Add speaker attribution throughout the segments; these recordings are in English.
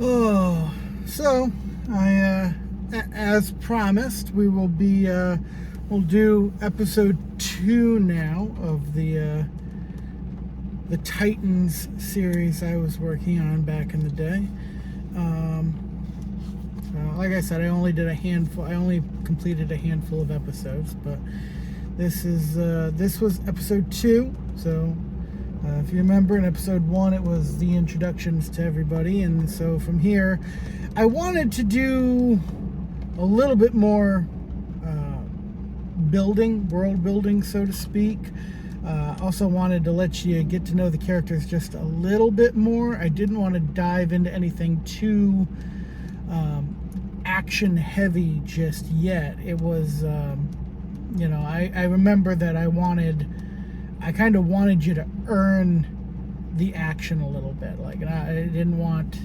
Speaker 1: Oh, so as promised, we'll do episode 2 now of the Titans series I was working on back in the day. Like I said, I only completed a handful of episodes, but this was episode 2. So if you remember, in episode 1, it was the introductions to everybody, and so from here, I wanted to do a little bit more world building, so to speak. Also wanted to let you get to know the characters just a little bit more. I didn't want to dive into anything too action heavy just yet. It was, I remember that I kind of wanted you to earn the action a little bit. Like, I didn't want.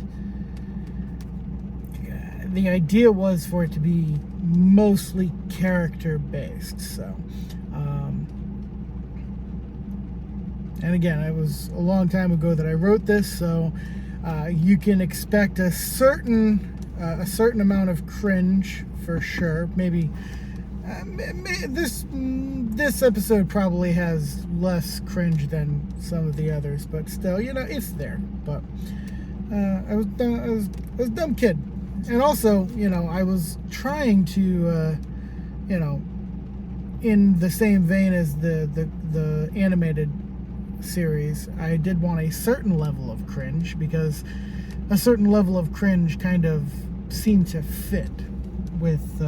Speaker 1: The idea was for it to be mostly character based. So, and again, it was a long time ago that I wrote this, so you can expect a certain amount of cringe for sure. Maybe this episode probably has less cringe than some of the others, but still, it's there. But I was a dumb kid, and also, I was trying to, in the same vein as the animated series, I did want a certain level of cringe, because a certain level of cringe kind of seemed to fit with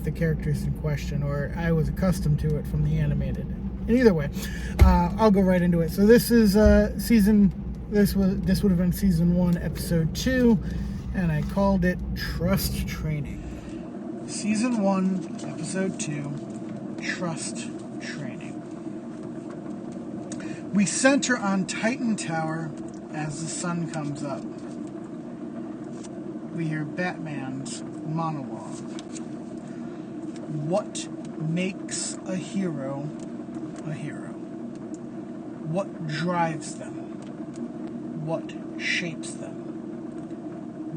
Speaker 1: the characters in question, or I was accustomed to it from the animated. And either way, I'll go right into it. So this is this would have been season 1, episode 2, and I called it Trust Training. Season 1, episode 2, Trust Training. We center on Titan Tower as the sun comes up. We hear Batman's monologue. What makes a hero a hero? What drives them? What shapes them?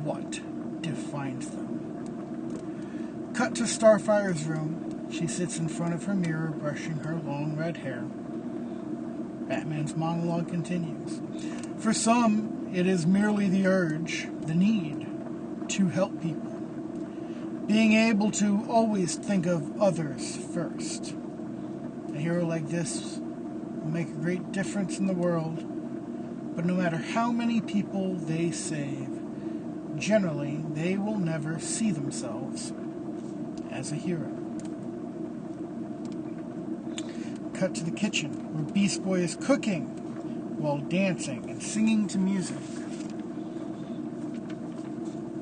Speaker 1: What defines them? Cut to Starfire's room. She sits in front of her mirror, brushing her long red hair. Batman's monologue continues. For some, it is merely the urge, the need, to help people. Being able to always think of others first. A hero like this will make a great difference in the world, but no matter how many people they save, generally they will never see themselves as a hero. Cut to the kitchen, where Beast Boy is cooking while dancing and singing to music.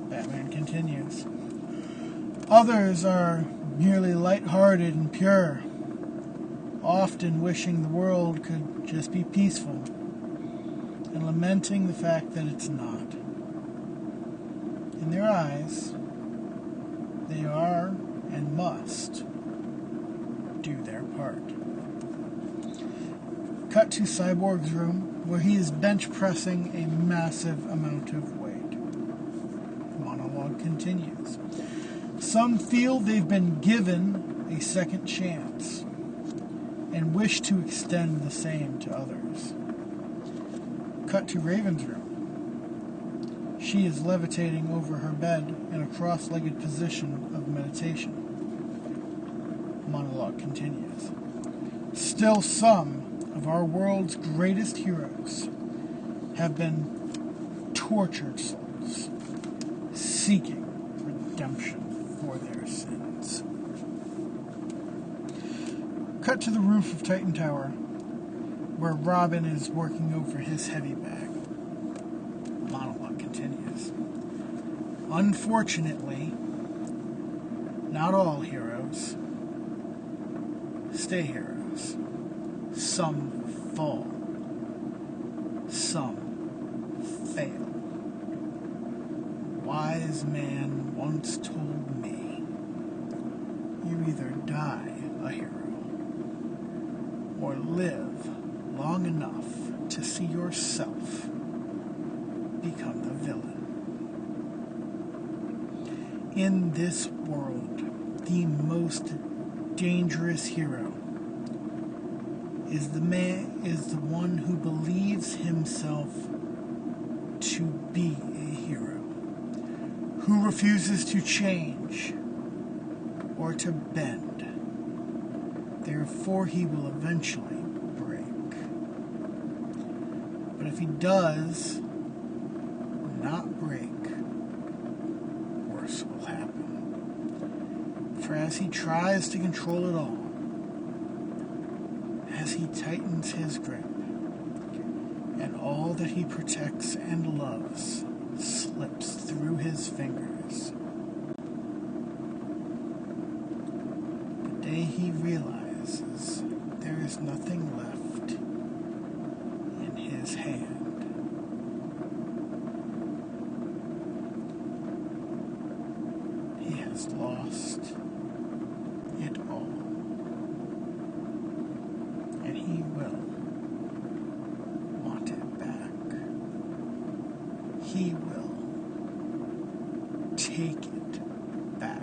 Speaker 1: Batman continues. Others are merely light-hearted and pure, often wishing the world could just be peaceful, and lamenting the fact that it's not. In their eyes, they are and must do their part. Cut to Cyborg's room, where he is bench pressing a massive amount of weight. The monologue continues. Some feel they've been given a second chance and wish to extend the same to others. Cut to Raven's room. She is levitating over her bed in a cross-legged position of meditation. The monologue continues. Still, some of our world's greatest heroes have been tortured souls, seeking redemption for their sins. Cut to the roof of Titan Tower, where Robin is working over his heavy bag. The monologue continues. Unfortunately, not all heroes stay heroes. Some fall. Some fail. A wise man once told me, you either die a hero or live long enough to see yourself become the villain. In this world, the most dangerous hero is the one who believes himself to be a hero, who refuses to change or to bend. Therefore, he will eventually break. But if he does not break, worse will happen. For as he tries to control it all, as he tightens his grip, and all that he protects and loves slips through his fingers, the day he realizes there is nothing left in his hand, he has lost it all. And he will want it back. He will take it back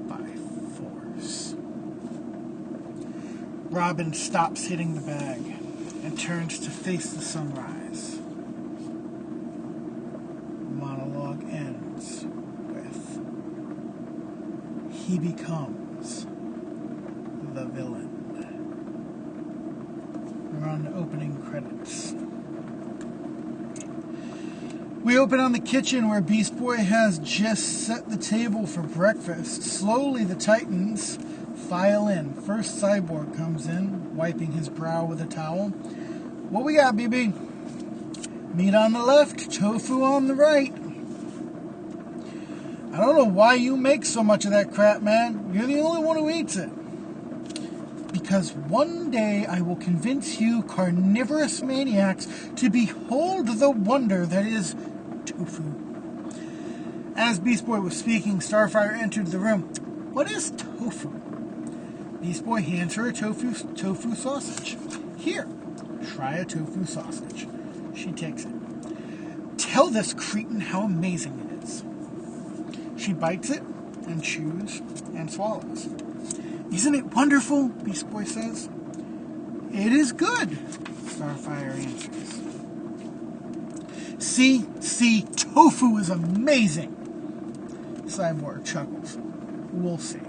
Speaker 1: by force. Robin stops hitting the bag and turns to face the sunrise. The monologue ends with, he becomes the villain. We're on the opening credits. We open on the kitchen where Beast Boy has just set the table for breakfast. Slowly the Titans file in. First Cyborg comes in, wiping his brow with a towel. What we got, BB? Meat on the left, tofu on the right. I don't know why you make so much of that crap, man. You're the only one who eats it. Because one day I will convince you carnivorous maniacs to behold the wonder that is tofu. As Beast Boy was speaking, Starfire entered the room. What is tofu? Beast Boy hands her a tofu sausage. Here, try a tofu sausage. She takes it. Tell this cretin how amazing it is. She bites it and chews and swallows. Isn't it wonderful? Beast Boy says. It is good, Starfire answers. See, tofu is amazing. Cyborg chuckles. We'll see.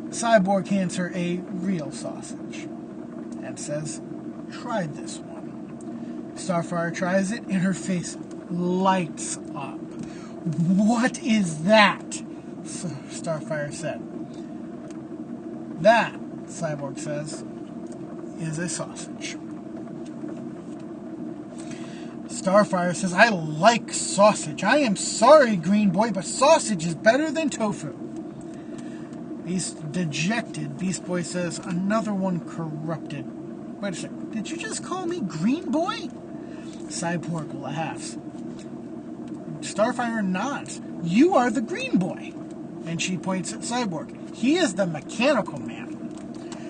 Speaker 1: Cyborg hands her a real sausage and says, try this one. Starfire tries it and her face lights up. What is that? Starfire said. That, Cyborg says, is a sausage. Starfire says, I like sausage. I am sorry, Green Boy, but sausage is better than tofu. Dejected, Beast Boy says, another one corrupted. Wait a second, did you just call me Green Boy? Cyborg laughs. Starfire nods. You are the Green Boy. And she points at Cyborg. He is the mechanical man.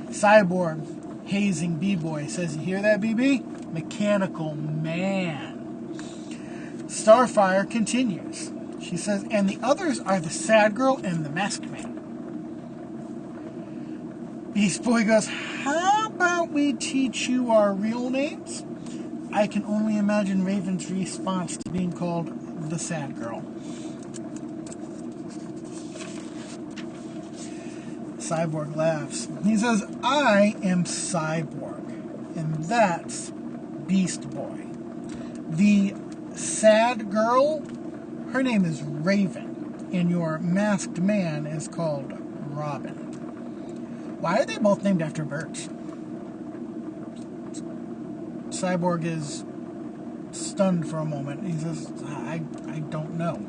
Speaker 1: Cyborg, hazing B-Boy, says, you hear that, BB? Mechanical man. Starfire continues. She says, and the others are the Sad Girl and the Masked Man. Beast Boy goes, how about we teach you our real names? I can only imagine Raven's response to being called the Sad Girl. Cyborg laughs. He says, I am Cyborg, and that's Beast Boy. The Sad Girl, her name is Raven, and your masked man is called Robin. Why are they both named after birds? Cyborg is stunned for a moment. He says, I don't know.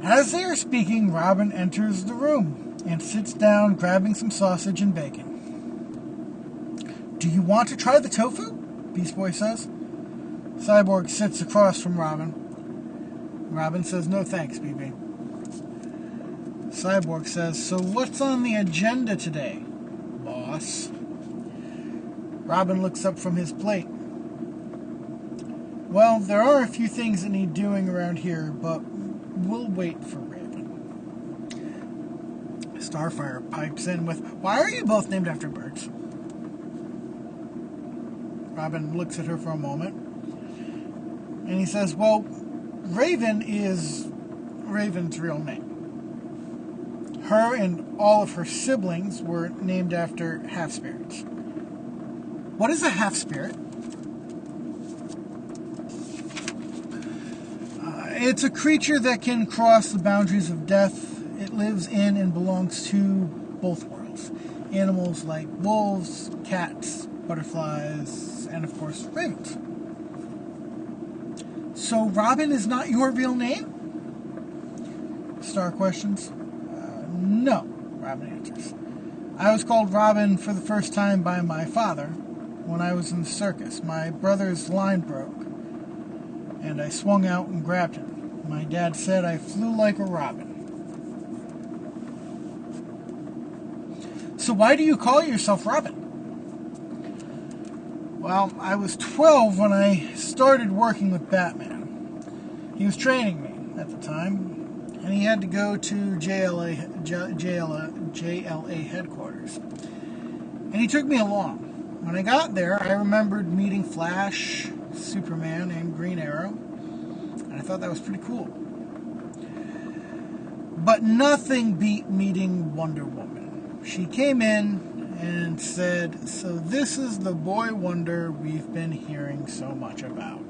Speaker 1: As they are speaking, Robin enters the room and sits down, grabbing some sausage and bacon. Do you want to try the tofu? Beast Boy says. Cyborg sits across from Robin. Robin says, no thanks, BB. Cyborg says, so what's on the agenda today, boss? Robin looks up from his plate. Well, there are a few things that need doing around here, but We'll wait for Raven. Starfire pipes in with, why are you both named after birds? Robin looks at her for a moment. And he says, well, Raven is Raven's real name. Her and all of her siblings were named after half-spirits. What is a half-spirit? It's a creature that can cross the boundaries of death. It lives in and belongs to both worlds. Animals like wolves, cats, butterflies, and of course, ravens. So Robin is not your real name? Star questions. No, Robin answers. I was called Robin for the first time by my father when I was in the circus. My brother's line broke, and I swung out and grabbed him. My dad said I flew like a robin. So why do you call yourself Robin? Well, I was 12 when I started working with Batman. He was training me at the time, and he had to go to JLA headquarters. And he took me along. When I got there, I remembered meeting Flash, Superman, and Green Arrow, and I thought that was pretty cool. But nothing beat meeting Wonder Woman. She came in and said, so this is the Boy Wonder we've been hearing so much about.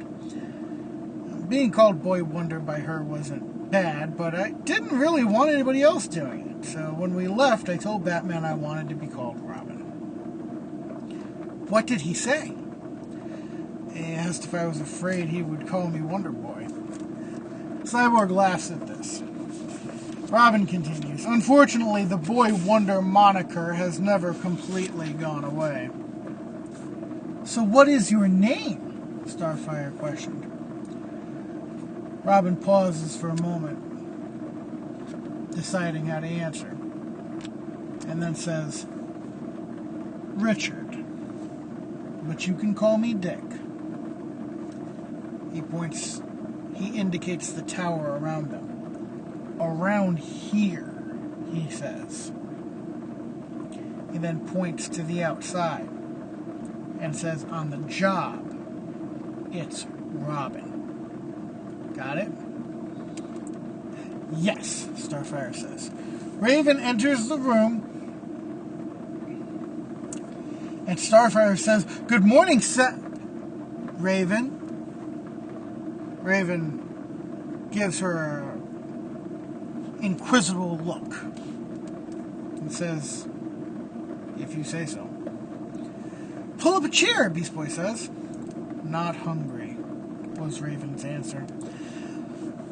Speaker 1: Being called Boy Wonder by her wasn't bad, but I didn't really want anybody else doing it. So when we left, I told Batman I wanted to be called Robin. What did he say? He asked if I was afraid he would call me Wonder Boy. Cyborg laughs at this. Robin continues, unfortunately, the Boy Wonder moniker has never completely gone away. So what is your name? Starfire questioned. Robin pauses for a moment, deciding how to answer, and then says, Richard, but you can call me Dick. He indicates the tower around them. Around here, he says. He then points to the outside and says, on the job, it's Robin. Got it? Yes, Starfire says. Raven enters the room, and Starfire says, good morning, Raven. Raven gives her an inquisitive look and says, if you say so. Pull up a chair, Beast Boy says. Not hungry, was Raven's answer.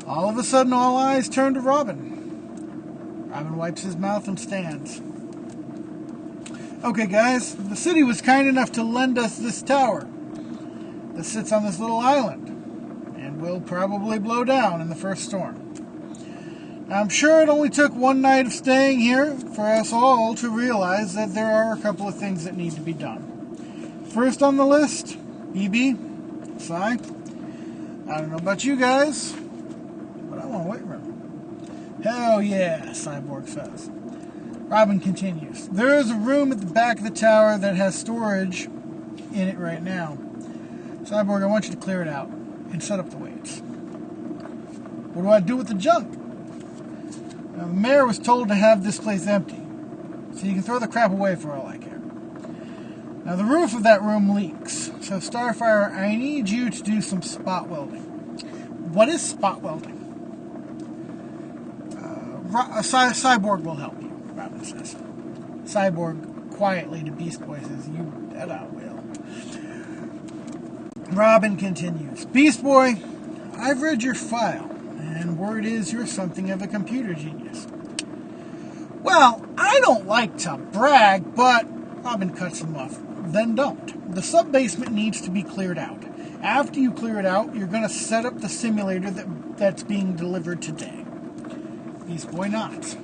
Speaker 1: All of a sudden, all eyes turn to Robin. Robin wipes his mouth and stands. Okay, guys, the city was kind enough to lend us this tower that sits on this little island and will probably blow down in the first storm. Now, I'm sure it only took one night of staying here for us all to realize that there are a couple of things that need to be done. First on the list, BB, Psy. I don't know about you guys, but I want a weight room. Hell yeah, Cyborg says. Robin continues. There is a room at the back of the tower that has storage in it right now. Cyborg, I want you to clear it out and set up the weights. What do I do with the junk? Now, the mayor was told to have this place empty, so you can throw the crap away for all I care. Now, the roof of that room leaks, so Starfire, I need you to do some spot welding. What is spot welding? Cyborg will help you, Robin says. Cyborg quietly to Beast Boy says, you bet I will. Robin continues. Beast Boy, I've read your file, and word is you're something of a computer genius. Well, I don't like to brag, but Robin cuts him off. Then don't. The sub-basement needs to be cleared out. After you clear it out, you're going to set up the simulator that's being delivered today. Beast Boy nods.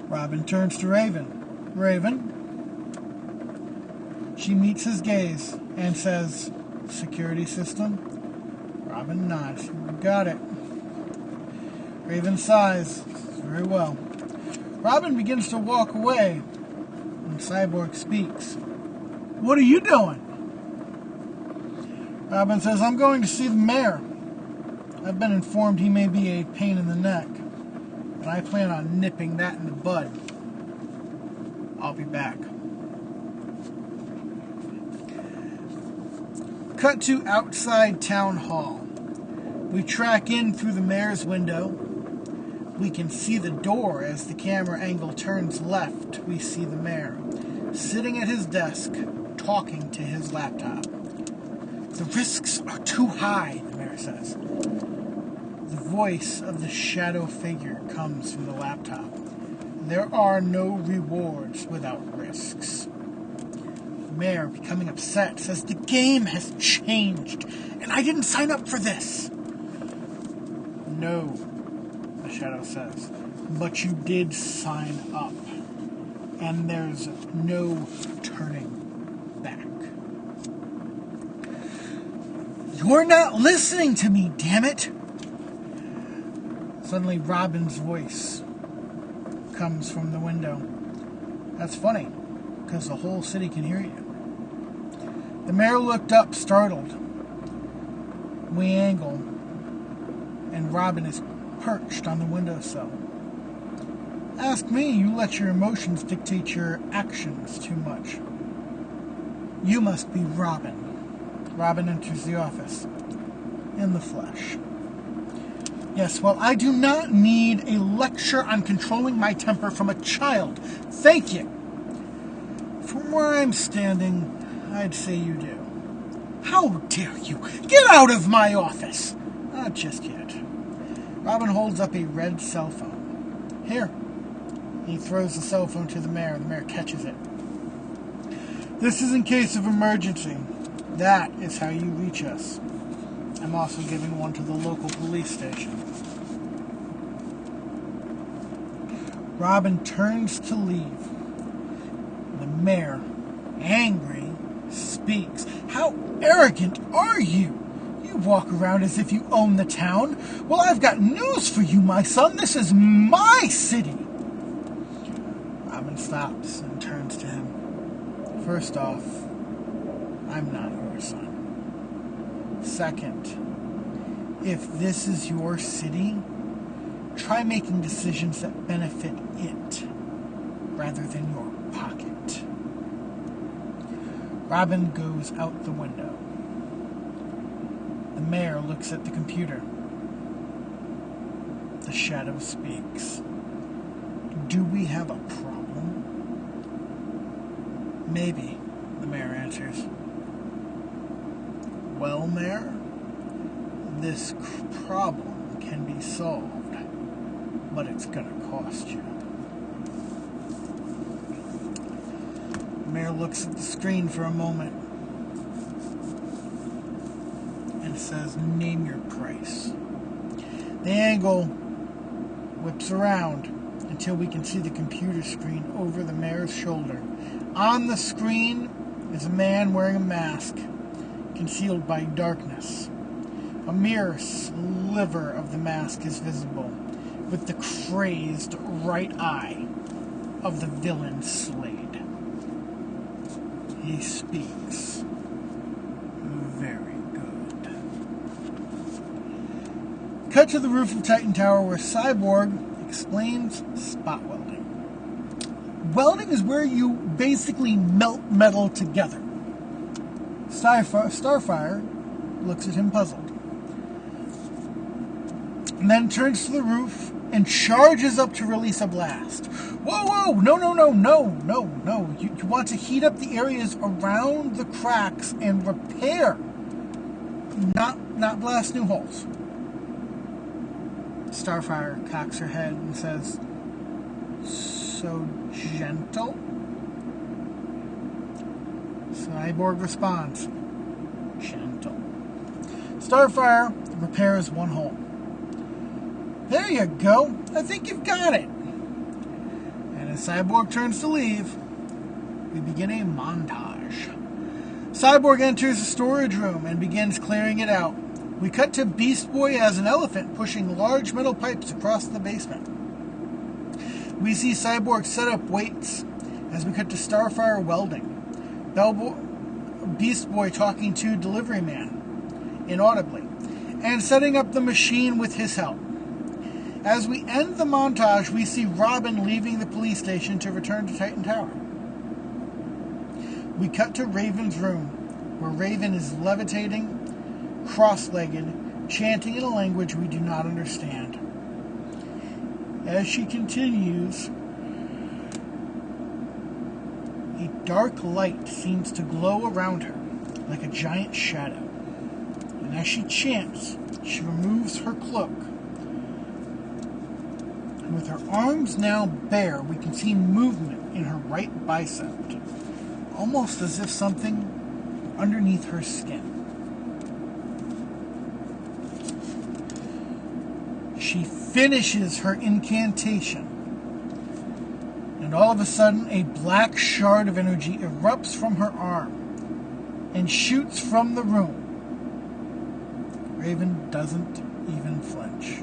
Speaker 1: Robin turns to Raven. Raven. She meets his gaze and says, security system? Robin nods. Got it. Raven sighs. Very well. Robin begins to walk away, and Cyborg speaks. What are you doing? Robin says, I'm going to see the mayor. I've been informed he may be a pain in the neck, and I plan on nipping that in the bud. I'll be back. Cut to outside town hall. We track in through the mayor's window. We can see the door as the camera angle turns left. We see the mayor sitting at his desk, talking to his laptop. The risks are too high, the mayor says. The voice of the shadow figure comes from the laptop. There are no rewards without risks. The mayor, becoming upset, says the game has changed, and I didn't sign up for this. No, the shadow says, but you did sign up, and there's no turning back. You're not listening to me, damn it! Suddenly, Robin's voice comes from the window. That's funny, because the whole city can hear you. The mayor looked up, startled. We angle, and Robin is perched on the windowsill. Ask me, you let your emotions dictate your actions too much. You must be Robin. Robin enters the office. In the flesh. Yes, well, I do not need a lecture on controlling my temper from a child. Thank you. From where I'm standing, I'd say you do. How dare you? Get out of my office! Not just yet. Robin holds up a red cell phone. Here. He throws the cell phone to the mayor. The mayor catches it. This is in case of emergency. That is how you reach us. I'm also giving one to the local police station. Robin turns to leave. The mayor, angry, speaks. How arrogant are you? You walk around as if you own the town. Well, I've got news for you, my son. This is my city. Robin stops and turns to him. First off, I'm not your son. Second, if this is your city, try making decisions that benefit it rather than your pocket. Robin goes out the window. The mayor looks at the computer. The shadow speaks. Do we have a problem? Maybe, the mayor answers. Well, Mayor, this problem can be solved, but it's going to cost you. The mayor looks at the screen for a moment and says, name your price. The angle whips around until we can see the computer screen over the mayor's shoulder. On the screen is a man wearing a mask, concealed by darkness. A mere sliver of the mask is visible, with the crazed right eye of the villain Slade. He speaks. Very good. Cut to the roof of Titan Tower where Cyborg explains spot welding. Welding is where you basically melt metal together. Starfire looks at him puzzled. And then turns to the roof and charges up to release a blast. Whoa, no. You want to heat up the areas around the cracks and repair, not blast new holes. Starfire cocks her head and says, so gentle? Cyborg responds, gentle. Starfire repairs one hole. There you go. I think you've got it. And as Cyborg turns to leave, we begin a montage. Cyborg enters the storage room and begins clearing it out. We cut to Beast Boy as an elephant pushing large metal pipes across the basement. We see Cyborg set up weights as we cut to Starfire welding. Beast Boy talking to Delivery Man inaudibly and setting up the machine with his help. As we end the montage, we see Robin leaving the police station to return to Titan Tower. We cut to Raven's room, where Raven is levitating, cross-legged, chanting in a language we do not understand. As she continues, a dark light seems to glow around her, like a giant shadow. And as she chants, she removes her cloak. And with her arms now bare, we can see movement in her right bicep, almost as if something underneath her skin. She finishes her incantation, and all of a sudden a black shard of energy erupts from her arm and shoots from the room. Raven doesn't even flinch.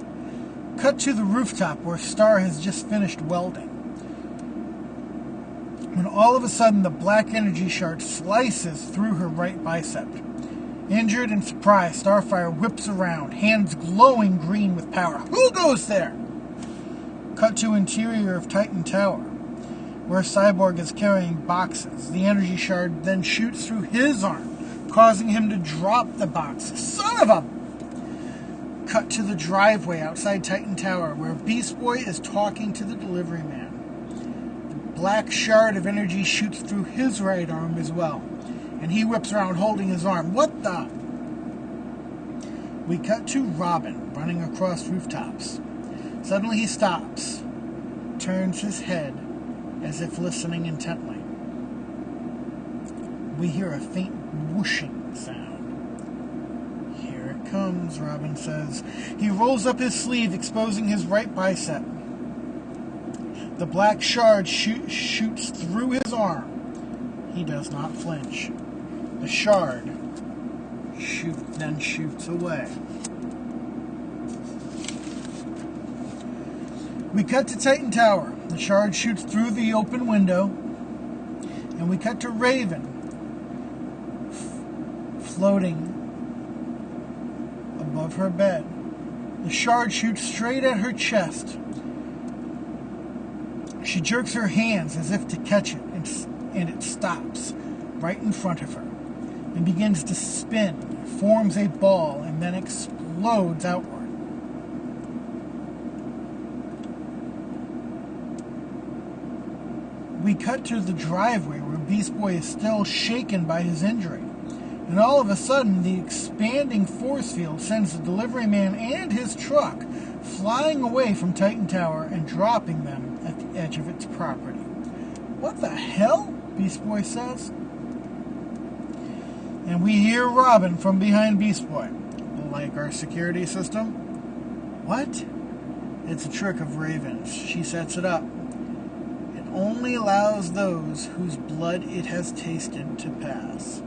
Speaker 1: Cut to the rooftop where Star has just finished welding, when all of a sudden the black energy shard slices through her right bicep. Injured and surprised, Starfire whips around, hands glowing green with power. Who goes there? Cut to interior of Titan Tower, where Cyborg is carrying boxes. The energy shard then shoots through his arm, causing him to drop the boxes. Son of a... Cut to the driveway outside Titan Tower, where Beast Boy is talking to the Delivery Man. The black shard of energy shoots through his right arm as well, and he whips around holding his arm. What the? We cut to Robin running across rooftops. Suddenly he stops, turns his head as if listening intently. We hear a faint whooshing sound. Here it comes, Robin says. He rolls up his sleeve, exposing his right bicep. The black shard shoots through his arm. He does not flinch. The shard then shoots away. We cut to Titan Tower. The shard shoots through the open window, and we cut to Raven floating above her bed. The shard shoots straight at her chest. She jerks her hands as if to catch it, and it stops right in front of her and begins to spin, forms a ball, and then explodes outward. We cut to the driveway where Beast Boy is still shaken by his injury. And all of a sudden, the expanding force field sends the Delivery Man and his truck flying away from Titan Tower and dropping them at the edge of its property. What the hell? Beast Boy says. And we hear Robin from behind Beast Boy. Like our security system? What? It's a trick of Raven's. She sets it up. It only allows those whose blood it has tasted to pass.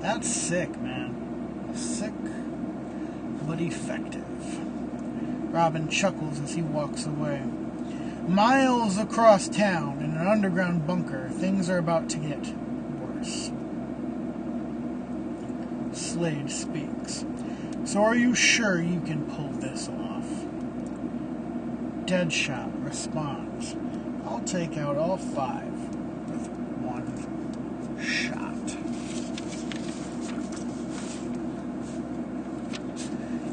Speaker 1: That's sick, man. Sick, but effective. Robin chuckles as he walks away. Miles across town, in an underground bunker, things are about to get worse. Slade speaks. So are you sure you can pull this off? Deadshot responds. I'll take out all 5 with one shot.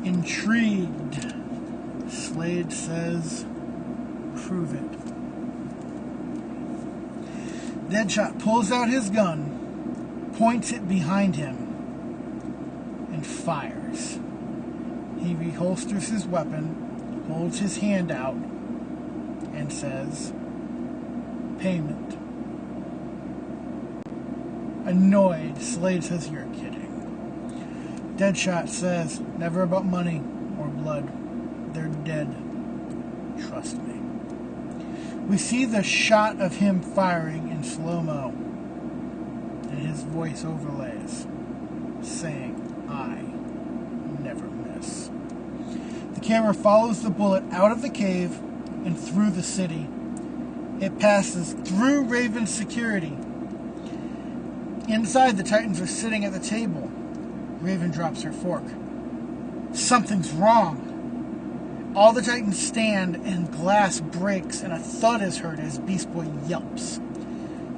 Speaker 1: Intrigued, Slade says, prove it. Deadshot pulls out his gun, points it behind him, and fires. He reholsters his weapon, holds his hand out, and says, payment. Annoyed, Slade says, you're kidding. Deadshot says, never about money or blood. They're dead. Trust me. We see the shot of him firing in slow-mo, and his voice overlays, saying, I The camera follows the bullet out of the cave and through the city. It passes through Raven's security. Inside, the Titans are sitting at the table. Raven drops her fork. Something's wrong. All the Titans stand and glass breaks and a thud is heard as Beast Boy yelps.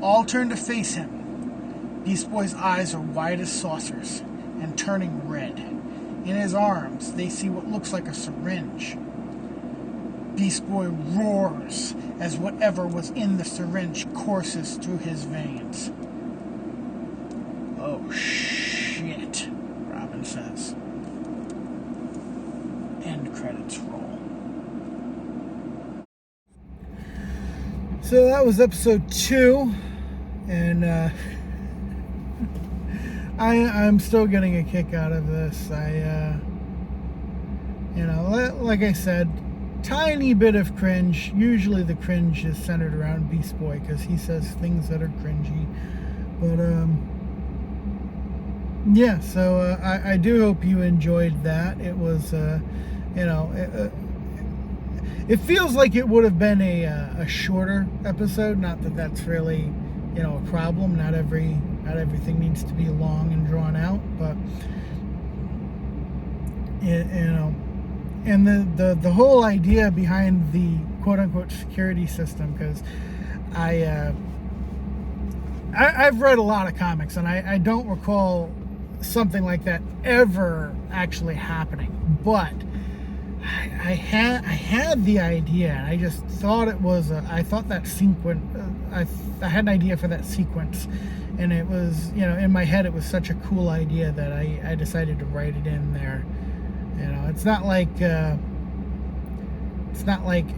Speaker 1: All turn to face him. Beast Boy's eyes are wide as saucers and turning red. In his arms, they see what looks like a syringe. Beast Boy roars as whatever was in the syringe courses through his veins. Oh, shit, Robin says. End credits roll. So that was episode 2, and I'm still getting a kick out of this. Like I said, tiny bit of cringe. Usually the cringe is centered around Beast Boy because he says things that are cringy. But yeah, so I do hope you enjoyed that. It was, it feels like it would have been a shorter episode. Not that that's really, a problem. Not everything needs to be long and drawn out, but and the whole idea behind the quote unquote security system, because I've read a lot of comics and I don't recall something like that ever actually happening, but I had the idea, and I just thought it was I thought that sequence I had an idea for that sequence, and it was, in my head it was such a cool idea that I decided to write it in there. It's not like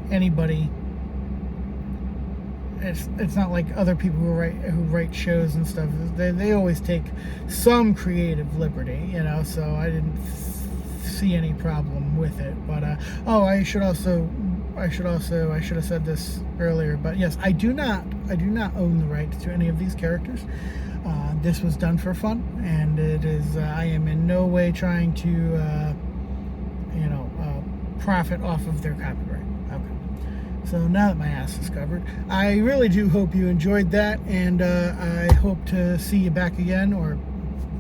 Speaker 1: anybody. It's not like other people who write shows and stuff. They always take some creative liberty, so I didn't see any problem with it. But I should have said this earlier. But yes, I do not own the rights to any of these characters. This was done for fun, and it is. I am in no way trying to profit off of their copyright. Okay. So now that my ass is covered, I really do hope you enjoyed that, and I hope to see you back again, or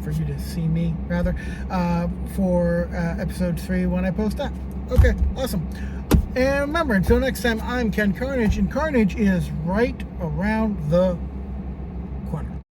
Speaker 1: for you to see me, rather, for episode 3 when I post that. Okay, awesome. And remember, until next time, I'm Ken Carnage, and Carnage is right around the